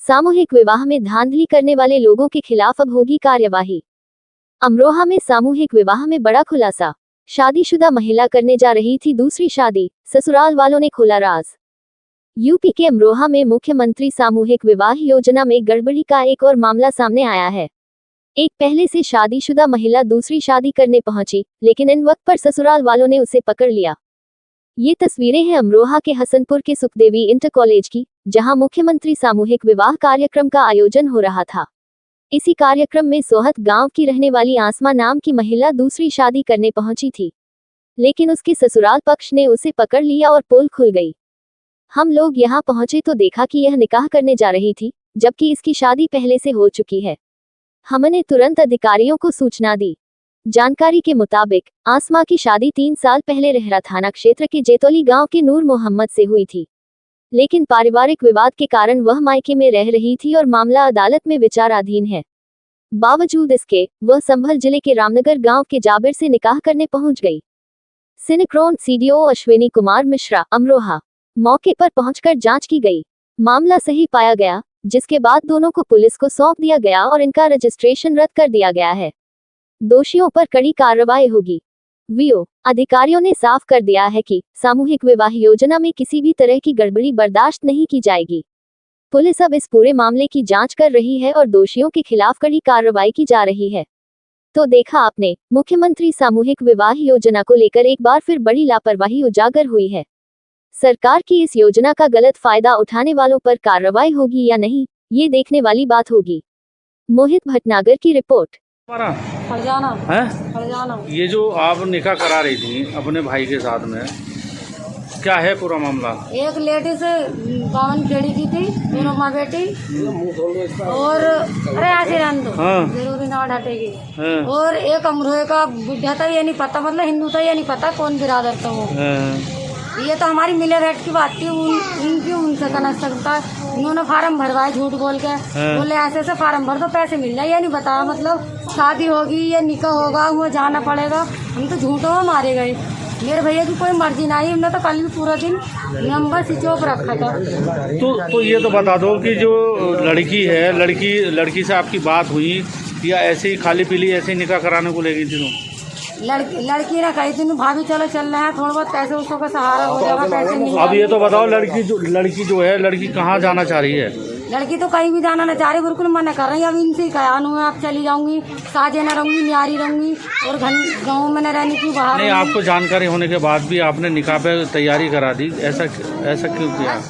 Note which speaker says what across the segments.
Speaker 1: सामूहिक विवाह में धांधली करने वाले लोगों के खिलाफ अब होगी कार्यवाही। अमरोहा में सामूहिक विवाह में बड़ा खुलासा। शादीशुदा महिला करने जा रही थी दूसरी शादी, ससुराल वालों ने खोला राज। यूपी के अमरोहा में मुख्यमंत्री सामूहिक विवाह योजना में गड़बड़ी का एक और मामला सामने आया है। एक पहले से शादीशुदा महिला दूसरी शादी करने पहुंची, लेकिन इन वक्त पर ससुराल वालों ने उसे पकड़ लिया। ये तस्वीरें हैं अमरोहा के हसनपुर के सुखदेवी इंटर कॉलेज की, जहां मुख्यमंत्री सामूहिक विवाह कार्यक्रम का आयोजन हो रहा था। इसी कार्यक्रम में सोहत गांव की रहने वाली आसमा नाम की महिला दूसरी शादी करने पहुंची थी, लेकिन उसके ससुराल पक्ष ने उसे पकड़ लिया और पोल खुल गई। हम लोग यहां पहुंचे तो देखा कि यह निकाह करने जा रही थी, जबकि इसकी शादी पहले से हो चुकी है। हमने तुरंत अधिकारियों को सूचना दी। जानकारी के मुताबिक आसमा की शादी 3 साल पहले रहरा थाना क्षेत्र के जेतौली गांव के नूर मोहम्मद से हुई थी, लेकिन पारिवारिक विवाद के कारण वह मायके में रह रही थी और मामला अदालत में विचाराधीन है। बावजूद इसके वह संभल जिले के रामनगर गांव के जाबिर से निकाह करने पहुंच गई। सिनक्रोन सीडीओ अश्विनी कुमार मिश्रा, अमरोहा, मौके पर पहुंचकर जांच की गई। मामला सही पाया गया, जिसके बाद दोनों को पुलिस को सौंप दिया गया और इनका रजिस्ट्रेशन रद्द कर दिया गया है। दोषियों पर कड़ी कार्रवाई होगी। वीओ अधिकारियों ने साफ कर दिया है कि सामूहिक विवाह योजना में किसी भी तरह की गड़बड़ी बर्दाश्त नहीं की जाएगी। पुलिस अब इस पूरे मामले की जांच कर रही है और दोषियों के खिलाफ कड़ी कार्रवाई की जा रही है। तो देखा आपने, मुख्यमंत्री सामूहिक विवाह योजना को लेकर एक बार फिर बड़ी लापरवाही उजागर हुई है। सरकार की इस योजना का गलत फायदा उठाने वालों पर कार्रवाई होगी या नहीं, ये देखने वाली बात होगी। मोहित भटनागर की रिपोर्ट।
Speaker 2: फरजाना
Speaker 3: है
Speaker 2: फरजाना।
Speaker 3: ये जो आप निकाह करा रही थी अपने भाई के साथ में, क्या है पूरा मामला?
Speaker 2: एक लेडीज 52 खेड़ी की थी, दोनों माँ बेटी, और अरे ऐसे रहने दो, जरूरी ना हटेगी। और एक अमरोहे का बुढ़ा था, ये नहीं पता, मतलब हिंदू था, ये नहीं पता कौन बिरादर था वो। ये तो हमारी मिले रेट की बात थी, उनकी उनसे कना सकता। उन्होंने फार्म भरवाए झूठ बोल के, बोले ऐसे ऐसे फार्म भर दो पैसे मिल जाए। ये नहीं बताया मतलब शादी होगी या निकाह होगा, वो जाना पड़ेगा। हम तो झूठों में मारे गए। मेरे भैया की कोई मर्जी नहीं, हमने तो कल भी पूरा दिन नंबर स्विच ऑफ रखा था।
Speaker 3: तो ये तो बता दो कि जो लड़की है, लड़की से आपकी बात हुई या ऐसे ही खाली पीली ऐसे ही निकाह कराने को ले गई थी?
Speaker 2: लड़की ने कही थी भाभी चलो चल रहे हैं, थोड़ा बहुत पैसे उसको का सहारा हो जाएगा, पैसे नहीं।
Speaker 3: अब ये तो बताओ, लड़की कहाँ जाना चाह रही है?
Speaker 2: लड़की तो कहीं भी जाना न चाह रही, बिल्कुल मना कर रही है। अब इनसे कयान हुआ, आप चली जाऊंगी, साजे न रहूंगी, न्यारी रहूंगी, और गाँव में न रहने की बाहर
Speaker 3: नहीं। आपको जानकारी होने के बाद भी आपने निकाह पे तैयारी करा दी, ऐसा क्यों किया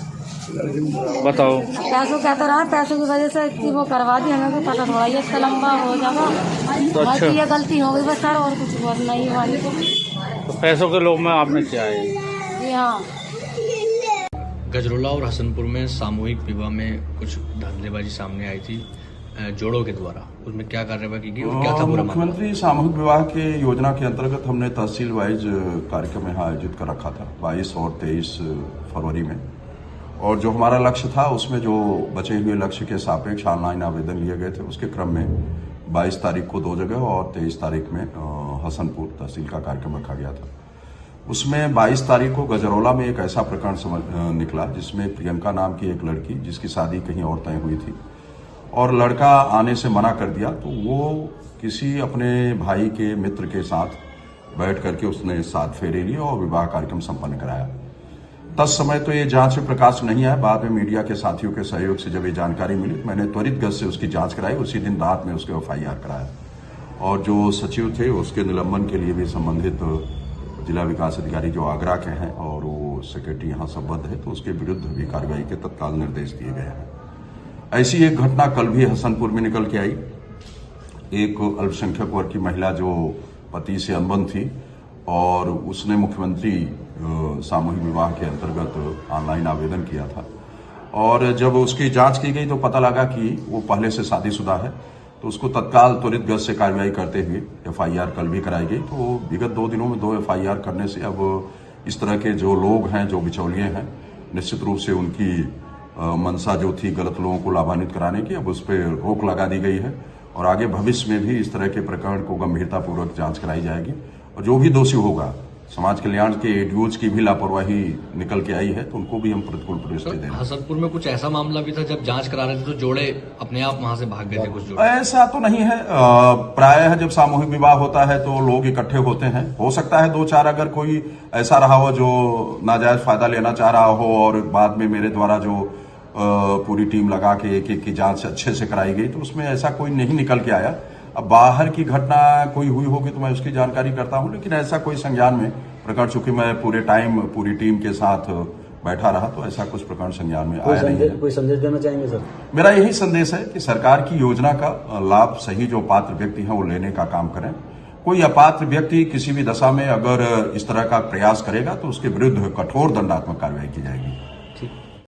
Speaker 3: बताओ?
Speaker 2: पैसों कहता रहा, पैसों की वजह से वो करवा दी। हमें को पता थोड़ा ये इसका लंबा हो जाएगा,
Speaker 3: तो अच्छा
Speaker 2: ये गलती हो गई बस सर, और कुछ बात नहीं वाली।
Speaker 3: तो पैसों के लोभ में आपने किया है?
Speaker 2: जी हाँ।
Speaker 4: गजरोला और हसनपुर में सामूहिक विवाह में कुछ धांधलीबाजी सामने आई थी जोड़ों के द्वारा, उसमें क्या कार्रवाई की और क्या था पूरा?
Speaker 5: मुख्यमंत्री सामूहिक विवाह के योजना के अंतर्गत हमने तहसील वाइज कार्यक्रम यहाँ आयोजित कर रखा था 22 और 23 फरवरी में। और जो हमारा लक्ष्य था उसमें जो बचे हुए लक्ष्य के सापेक्ष ऑनलाइन आवेदन लिए गए थे, उसके क्रम में 22 तारीख को 2 जगह और 23 तारीख में हसनपुर तहसील का कार्यक्रम रखा गया था। उसमें 22 तारीख को गजरौला में एक ऐसा प्रकरण निकला जिसमें प्रियंका नाम की एक लड़की, जिसकी शादी कहीं और तय हुई थी, और लड़का आने से मना कर दिया, तो वो किसी अपने भाई के मित्र के साथ बैठ करके उसने 7 फेरे लिए और विवाह कार्यक्रम संपन्न कराया। तत्समय तो ये जांच में प्रकाश नहीं आया। बाद में मीडिया के साथियों के सहयोग से जब ये जानकारी मिली, मैंने त्वरित गति से उसकी जांच कराई। उसी दिन रात में उसके FIR कराया, और जो सचिव थे उसके निलंबन के लिए भी संबंधित जिला विकास अधिकारी जो आगरा के हैं और वो सेक्रेटरी यहाँ संबद्ध है, तो उसके विरुद्ध भी कार्रवाई के तत्काल निर्देश दिए गए हैं। ऐसी एक घटना कल भी हसनपुर में निकल के आई। एक अल्पसंख्यक वर्ग की महिला जो पति से अनबन थी, और उसने मुख्यमंत्री सामूहिक विवाह के अंतर्गत ऑनलाइन आवेदन किया था, और जब उसकी जांच की गई तो पता लगा कि वो पहले से शादीशुदा है, तो उसको तत्काल त्वरित गति से कार्रवाई करते हुए FIR कल भी कराई गई। तो विगत 2 दिनों में 2 FIR करने से अब इस तरह के जो लोग हैं, जो बिचौलिए हैं, निश्चित रूप से उनकी मंशा जो थी गलत लोगों को लाभान्वित कराने की, अब उस पर रोक लगा दी गई है, और आगे भविष्य में भी इस तरह के प्रकरण को गंभीरतापूर्वक जांच कराई जाएगी, और जो भी दोषी होगा समाज कल्याण के एडीओज की भी लापरवाही निकल के आई है, तो उनको भी हम प्रतिकूल प्रविष्टि दे रहे हैं।
Speaker 4: हसनपुर में कुछ ऐसा मामला भी था जब जांच करा रहे थे तो जोड़े अपने आप वहां से भाग गए थे कुछ जोड़े?
Speaker 5: ऐसा तो नहीं है। प्रायः जब सामूहिक विवाह होता है तो लोग इकट्ठे होते हैं। हो सकता है 2-4 अगर कोई ऐसा रहा हो जो नाजायज फायदा लेना चाह रहा हो, और बाद में मेरे द्वारा जो पूरी टीम लगा के एक की जांच अच्छे से कराई गई, तो उसमें ऐसा कोई नहीं निकल के आया। अब बाहर की घटना कोई हुई होगी तो मैं उसकी जानकारी करता हूं, लेकिन ऐसा कोई संज्ञान में प्रकरण, चूंकि मैं पूरे टाइम पूरी टीम के साथ बैठा रहा, तो ऐसा कुछ प्रकरण संज्ञान में आया नहीं है।
Speaker 6: कोई संदेश देना चाहेंगे सर?
Speaker 5: मेरा यही संदेश है कि सरकार की योजना का लाभ सही जो पात्र व्यक्ति हैं वो लेने का काम करें। कोई अपात्र व्यक्ति किसी भी दशा में अगर इस तरह का प्रयास करेगा तो उसके विरुद्ध कठोर दंडात्मक कार्रवाई की जाएगी।